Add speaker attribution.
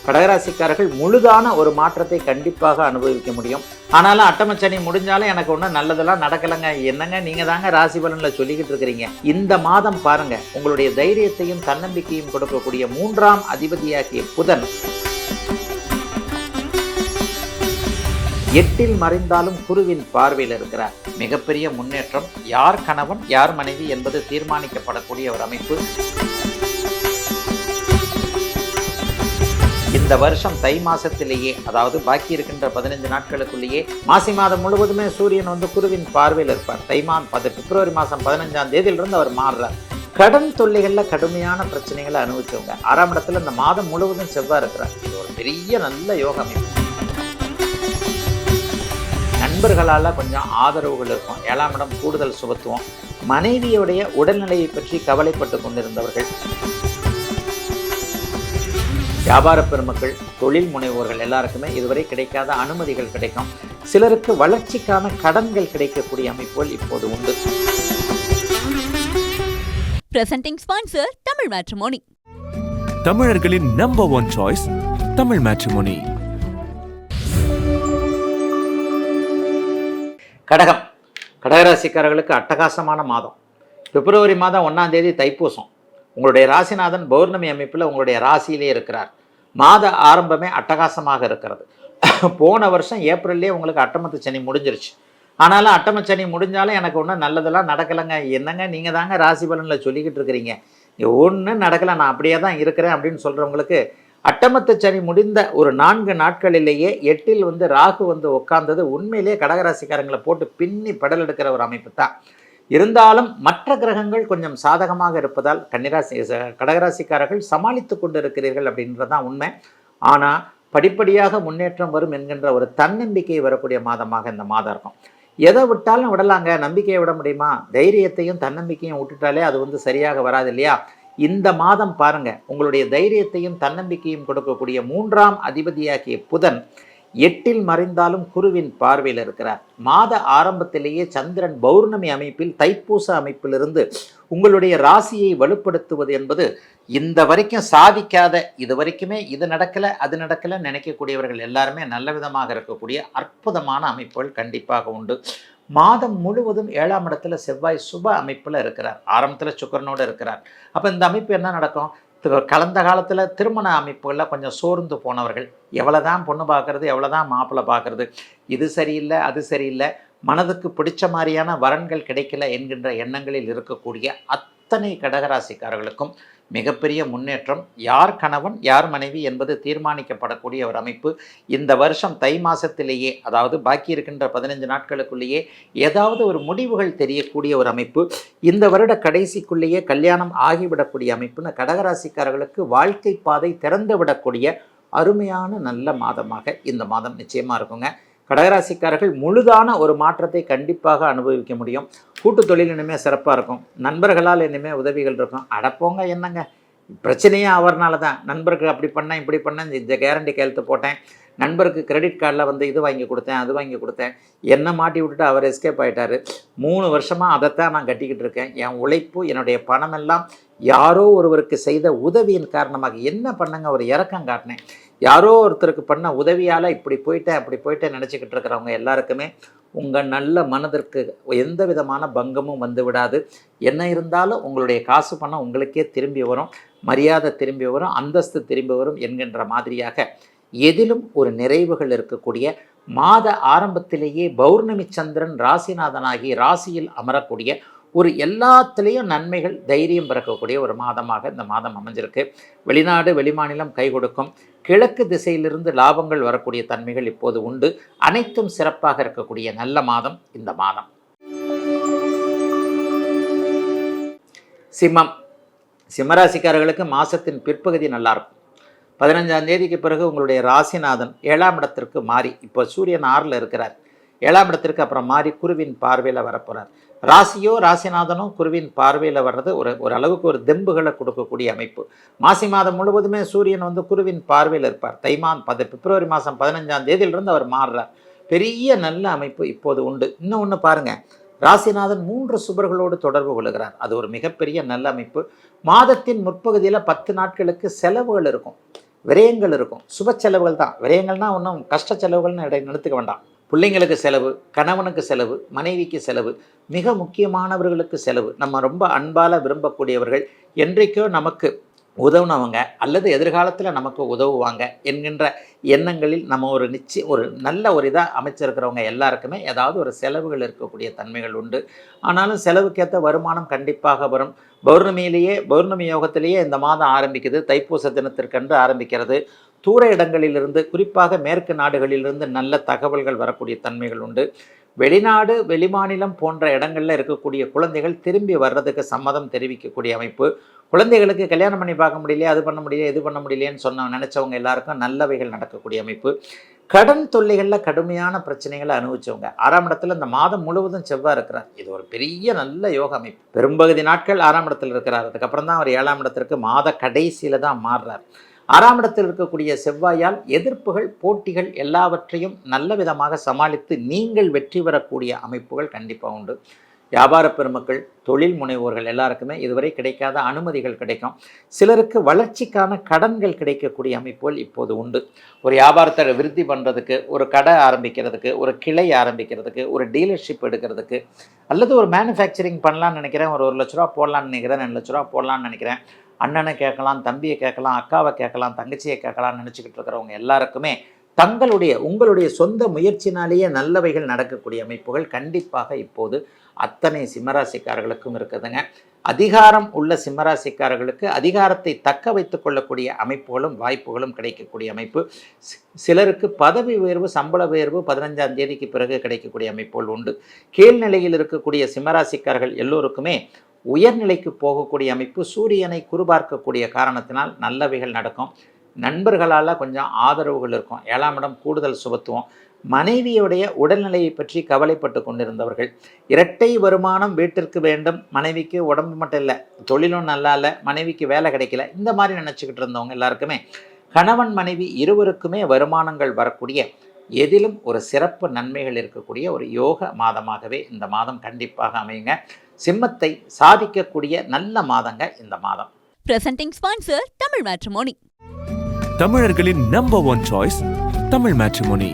Speaker 1: கடகராசிக்காரர்கள் முழுதான ஒரு மாற்றத்தை கண்டிப்பாக அனுபவிக்க முடியும். ஆனாலும் அட்டமச்சனி முடிஞ்சாலும் எனக்கு ஒன்றும் நல்லதெல்லாம் நடக்கலைங்க, என்னங்க நீங்கள் தாங்க ராசி பலனில் சொல்லிக்கிட்டு இருக்கிறீங்க. இந்த மாதம் பாருங்க, உங்களுடைய தைரியத்தையும் தன்னம்பிக்கையும் கொடுக்கக்கூடிய 3ஆம் அதிபதியாகிய புதன் 8இல் மறைந்தாலும் குருவின் பார்வையில் இருக்கிறார். மிகப்பெரிய முன்னேற்றம். யார் கணவன் யார் மனைவி என்பது தீர்மானிக்கப்படக்கூடிய ஒரு அமைப்பு. இந்த வருஷம் தை மாசத்திலேயே, அதாவது பாக்கி இருக்கின்ற 15 நாட்களுக்குள்ளேயே மாசி மாதம் முழுவதுமே சூரியன் குருவின் பார்வையில் இருப்பார். பிப்ரவரி மாதம் 15ஆம் தேதியிலிருந்து அவர் மாறுறார். கடன் தொல்லைகளில் கடுமையான பிரச்சனைகளை அனுபவிச்சவங்க 6ஆம் இடத்துல இந்த மாதம் முழுவதும் செவ்வாய் இருக்கிறார். இது ஒரு பெரிய நல்ல யோக அமைப்பு. நண்பர்களால் கொஞ்சம் ஆதரவுகள் இருக்கும். 7ஆம் இடம் கூடுதல் சுபத்துவம். மனைவியுடைய உடல்நிலையை பற்றி கவலைப்பட்டு கொண்டிருந்தவர்கள், வியாபார பெருமக்கள், தொழில் முனைவோர்கள் எல்லாருக்குமே இதுவரை கிடைக்காத அனுமதிகள் கிடைக்கும். சிலருக்கு வளர்ச்சிக்கான கடன்கள் கிடைக்கக்கூடிய அமைப்புகள் இப்போது உண்டு.
Speaker 2: Presenting sponsor Tamil matrimony.
Speaker 3: தமிழர்களின் நம்பர் 1 சாய்ஸ் தமிழ் மேட்ரிமோனி.
Speaker 1: கடகம். கடகராசிக்காரர்களுக்கு அட்டகாசமான மாதம். பிப்ரவரி மாதம் 1ஆம் தேதி தைப்பூசம். உங்களுடைய ராசிநாதன் பௌர்ணமி அமைப்பில் உங்களுடைய ராசியிலே இருக்கிறார். மாத ஆரம்பமே அட்டகாசமாக இருக்கிறது. போன வருஷம் ஏப்ரல்லே உங்களுக்கு அட்டமத்து சனி முடிஞ்சிருச்சு. ஆனாலும் அட்டமச்சனி முடிஞ்சாலும் எனக்கு ஒன்றும் நல்லதெல்லாம் நடக்கலைங்க, என்னங்க நீங்கள் தாங்க ராசி பலனில் சொல்லிக்கிட்டு இருக்கிறீங்க, ஒன்றும் நடக்கலை, நான் அப்படியே தான் இருக்கிறேன் அப்படின்னு சொல்கிறவங்களுக்கு அட்டமத்து சனி முடிந்த ஒரு 4 நாட்களிலேயே 8இல் ராகு உட்கார்ந்தது உண்மையிலேயே கடகராசிக்காரங்களை போட்டு பின்னி படல் எடுக்கிற ஒரு அமைப்பு தான். இருந்தாலும் மற்ற கிரகங்கள் கொஞ்சம் சாதகமாக இருப்பதால் கடகராசிக்காரர்கள் சமாளித்து கொண்டு இருக்கிறீர்கள் அப்படின்றதான் உண்மை. ஆனால் படிப்படியாக முன்னேற்றம் வரும் என்கின்ற ஒரு தன்னம்பிக்கை வரக்கூடிய மாதமாக இந்த மாதம் இருக்கும். எதை விட்டாலும் விடலாங்க, நம்பிக்கையை விட முடியுமா? தைரியத்தையும் தன்னம்பிக்கையும் விட்டுட்டாலே அது சரியாக வராது இல்லையா? இந்த மாதம் பாருங்க, உங்களுடைய தைரியத்தையும் தன்னம்பிக்கையும் கொடுக்கக்கூடிய 3ஆம் அதிபதியாகிய புதன் 8இல் மறைந்தாலும் குருவின் பார்வையில் இருக்கிறார். மாத ஆரம்பத்திலேயே சந்திரன் பௌர்ணமி அமைப்பில் தைப்பூச அமைப்பிலிருந்து உங்களுடைய ராசியை வலுப்படுத்துவது என்பது இந்த வரைக்கும் சாதிக்காத, இது வரைக்குமே இது நடக்கலை அது நடக்கலை நினைக்கக்கூடியவர்கள் எல்லாருமே நல்ல விதமாக இருக்கக்கூடிய அற்புதமான அமைப்புகள் கண்டிப்பாக உண்டு. மாதம் முழுவதும் 7ஆம் இடத்துல செவ்வாய் சுப அமைப்பில் இருக்கிறார். ஆரம்பத்தில் சுக்கிரனோடு இருக்கிறார். அப்போ இந்த அமைப்பு என்ன நடக்கும்? கலந்த காலத்தில் திருமண அமைப்புகளில் கொஞ்சம் சோர்ந்து போனவர்கள், எவ்வளோதான் பொண்ணு பார்க்குறது, எவ்வளோதான் மாப்பிள்ளை பார்க்குறது, இது சரியில்லை அது சரியில்லை, மனதுக்கு பிடிச்ச மாதிரியான வரன்கள் கிடைக்கல என்கின்ற எண்ணங்களில் இருக்கக்கூடிய அத்தனை கடகராசிக்காரர்களுக்கும் மிகப்பெரிய முன்னேற்றம். யார் கணவன் யார் மனைவி என்பது தீர்மானிக்கப்படக்கூடிய ஒரு அமைப்பு. இந்த வருஷம் தை மாதத்திலேயே, அதாவது பாக்கி இருக்கின்ற 15 நாட்களுக்குள்ளேயே ஏதாவது ஒரு முடிவுகள் தெரியக்கூடிய ஒரு அமைப்பு. இந்த வருட கடைசிக்குள்ளேயே கல்யாணம் ஆகிவிடக்கூடிய அமைப்புன்னு கடகராசிக்காரர்களுக்கு வாழ்க்கை பாதை திறந்து விடக்கூடிய அருமையான நல்ல மாதமாக இந்த மாதம் நிச்சயமாக இருக்குங்க. கடகராசிக்காரர்கள் முழுதான ஒரு மாற்றத்தை கண்டிப்பாக அனுபவிக்க முடியும். கூட்டு தொழில் இனிமேல் சிறப்பாக இருக்கும். நண்பர்களால் இனிமேல் உதவிகள் இருக்கும். அடப்போங்க, என்னங்க பிரச்சனையே அவர்னால தான். நண்பருக்கு அப்படி பண்ணேன் இப்படி பண்ணேன், இந்த கேரண்டி கையெழுத்து போட்டேன், நண்பருக்கு கிரெடிட் கார்டில் இது வாங்கி கொடுத்தேன் அது வாங்கி கொடுத்தேன், என்னை மாட்டி விட்டுட்டு அவர் எஸ்கேப் ஆகிட்டார். 3 வருஷமாக அதைத்தான் நான் கட்டிக்கிட்டு இருக்கேன். என் உழைப்பு என்னுடைய பணமெல்லாம் யாரோ ஒருவருக்கு செய்த உதவியின் காரணமாக என்ன பண்ணங்க, ஒரு இறக்கம் காட்டினேன், யாரோ ஒருத்தருக்கு பண்ண உதவியால் இப்படி போயிட்டேன் அப்படி போயிட்டேன் நினச்சிக்கிட்டு இருக்கிறவங்க எல்லாருக்குமே உங்கள் நல்ல மனதிற்கு எந்த விதமான பங்கமும் வந்து விடாது. என்ன இருந்தாலும் உங்களுடைய காசு பணம் உங்களுக்கே திரும்பி வரும், மரியாதை திரும்பி வரும், அந்தஸ்து திரும்பி வரும் என்கின்ற மாதிரியாக எதிலும் ஒரு நிறைவுகள் இருக்கக்கூடிய மாத ஆரம்பத்திலேயே பௌர்ணமி சந்திரன் ராசிநாதனாகி ராசியில் அமரக்கூடிய ஒரு எல்லாத்துலேயும் நன்மைகள் தைரியம் பிறக்கக்கூடிய ஒரு மாதமாக இந்த மாதம் அமைஞ்சிருக்கு. வெளிநாடு வெளிமாநிலம் கை கொடுக்கும். கிழக்கு திசையிலிருந்து லாபங்கள் வரக்கூடிய தன்மைகள் இப்போது உண்டு. அனைத்தும் சிறப்பாக இருக்கக்கூடிய நல்ல மாதம் இந்த மாதம். சிம்மம். சிம்மராசிக்காரர்களுக்கு மாதத்தின் பிற்பகுதி நல்லாயிருக்கும். 15ஆம் தேதிக்கு பிறகு உங்களுடைய ராசிநாதன் 7ஆம் இடத்திற்கு மாறி, இப்போ சூரியன் 6ல் இருக்கிறார், 7ஆம் இடத்திற்கு அப்புறம் மாறி குருவின் பார்வையில் வரப்போகிறார். ராசியோ ராசிநாதனோ குருவின் பார்வையில் வர்றது ஒரு அளவுக்கு ஒரு தெம்புகளை கொடுக்கக்கூடிய அமைப்பு. மாசி மாதம் முழுவதுமே சூரியன் குருவின் பார்வையில் இருப்பார். பிப்ரவரி மாதம் 15ஆம் தேதியிலிருந்து அவர் மாறுறார். பெரிய நல்ல அமைப்பு இப்போது உண்டு. இன்னொன்று பாருங்கள், ராசிநாதன் 3 சுபர்களோடு தொடர்பு கொள்கிறார். அது ஒரு மிகப்பெரிய நல்ல அமைப்பு. மாதத்தின் முற்பகுதியில் 10 நாட்களுக்கு செலவுகள் இருக்கும். விரயங்கள் இருக்கும். சுப செலவுகள் தான். விரயங்கள்னால் ஒன்றும் கஷ்ட செலவுகள்னு நினைத்துக்க வேண்டாம். பிள்ளைங்களுக்கு செலவு, கணவனுக்கு செலவு, மனைவிக்கு செலவு, மிக முக்கியமானவர்களுக்கு செலவு, நம்ம ரொம்ப அன்பால் விரும்பக்கூடியவர்கள், என்றைக்கோ நமக்கு உதவுனவங்க அல்லது எதிர்காலத்தில் நமக்கு உதவுவாங்க என்கின்ற எண்ணங்களில் நம்ம ஒரு நல்ல ஒரு இதாக அமைச்சிருக்கிறவங்க எல்லாருக்குமே ஏதாவது ஒரு செலவுகள் இருக்கக்கூடிய தன்மைகள் உண்டு. ஆனாலும் செலவுக்கேற்ற வருமானம் கண்டிப்பாக வரும். பௌர்ணமி யோகத்திலேயே இந்த மாதம் ஆரம்பிக்குது. தைப்பூச தினத்திற்கென்று ஆரம்பிக்கிறது. தூர இடங்களிலிருந்து, குறிப்பாக மேற்கு நாடுகளிலிருந்து நல்ல தகவல்கள் வரக்கூடிய தன்மைகள் உண்டு. வெளிநாடு, வெளிமாநிலம் போன்ற இடங்களில் இருக்கக்கூடிய குழந்தைகள் திரும்பி வர்றதுக்கு சம்மதம் தெரிவிக்கக்கூடிய அமைப்பு. குழந்தைகளுக்கு கல்யாணம் பண்ணி பார்க்க முடியலையே, அது பண்ண முடியல, இது பண்ண முடியலேன்னு நினச்சவங்க எல்லாருக்கும் நல்லவைகள் நடக்கக்கூடிய அமைப்பு. கடன் தொல்லைகளில் கடுமையான பிரச்சனைகளை அனுபவிச்சவங்க, 6ஆம் இடத்துல இந்த மாதம் முழுவதும் செவ்வாய் இருக்கிறார். இது ஒரு பெரிய நல்ல யோக அமைப்பு. பெரும்பகுதி நாட்கள் 6ஆம் இடத்தில் இருக்கிறார். அதுக்கப்புறம் தான் அவர் 7ஆம் இடத்திற்கு மாத கடைசியில் தான் மாறுறார். 6ஆம் இடத்தில் இருக்கக்கூடிய செவ்வாயால் எதிர்ப்புகள், போட்டிகள் எல்லாவற்றையும் நல்ல விதமாக சமாளித்து நீங்கள் வெற்றி பெறக்கூடிய அமைப்புகள் கண்டிப்பாக உண்டு. வியாபார பெருமக்கள், தொழில் முனைவோர்கள் எல்லாருக்குமே இதுவரை கிடைக்காத அனுமதிகள் கிடைக்கும். சிலருக்கு வளர்ச்சிக்கான கடன்கள் கிடைக்கக்கூடிய அமைப்புகள் இப்போது உண்டு. ஒரு வியாபாரத்தை விருத்தி பண்ணுறதுக்கு, ஒரு கடை ஆரம்பிக்கிறதுக்கு, ஒரு கிளை ஆரம்பிக்கிறதுக்கு, ஒரு டீலர்ஷிப் எடுக்கிறதுக்கு, அல்லது ஒரு மேனுஃபேக்சரிங் பண்ணலான்னு நினைக்கிறேன், ஒரு 1 லட்ச ரூபா போடலான்னு நினைக்கிறேன், 2 லட்ச ரூபா போடலான்னு நினைக்கிறேன், அண்ணனை கேட்கலாம், தம்பியை கேட்கலாம், அக்காவை கேட்கலாம், தங்கச்சியை கேட்கலாம்னு நினச்சிக்கிட்டு இருக்கிறவங்க எல்லாருக்குமே உங்களுடைய சொந்த முயற்சினாலேயே நல்லவைகள் நடக்கக்கூடிய அமைப்புகள் கண்டிப்பாக இப்போது அத்தனை சிம்மராசிக்காரர்களுக்கும் இருக்குதுங்க. அதிகாரம் உள்ள சிம்மராசிக்காரர்களுக்கு அதிகாரத்தை தக்க வைத்து கொள்ளக்கூடிய அமைப்புகளும் வாய்ப்புகளும் கிடைக்கக்கூடிய அமைப்பு. சிலருக்கு பதவி உயர்வு, சம்பள உயர்வு 15ஆம் தேதிக்கு பிறகு கிடைக்கக்கூடிய அமைப்புகள் உண்டு. கீழ்நிலையில் இருக்கக்கூடிய சிம்மராசிக்காரர்கள் எல்லோருக்குமே உயர்நிலைக்கு போகக்கூடிய அமைப்பு. சூரியனை குறுபார்க்கக்கூடிய காரணத்தினால் நல்லவைகள் நடக்கும். நண்பர்களால் கொஞ்சம் ஆதரவுகள் இருக்கும். 7ஆம் இடம் கூடுதல் சுபத்துவம். மனைவியுடைய உடல்நிலையை பற்றி கவலைப்பட்டு கொண்டிருந்தவர்கள், இரட்டை வருமானம் வீட்டிற்கு வேண்டும், மனைவிக்கு உடம்பு மட்டும் இல்லை, தொழிலும் நல்லா இல்லை, மனைவிக்கு வேலை கிடைக்கல, இந்த மாதிரி நினச்சிக்கிட்டு இருந்தவங்க எல்லாருக்குமே கணவன் மனைவி இருவருக்குமே வருமானங்கள் வரக்கூடிய, எதிலும் ஒரு சிறப்பு நன்மைகள் இருக்கக்கூடிய ஒரு யோக மாதமாகவே இந்த மாதம் கண்டிப்பாக அமையுங்க. சிம்மத்தை சாதிக்கக்கூடிய நல்ல மாதங்க இந்த மாதம்.
Speaker 2: Presenting sponsor Tamil matrimony.
Speaker 3: தமிழர்களின் நம்பர் 1 சாய்ஸ் தமிழ் மேட்ரிமோனி.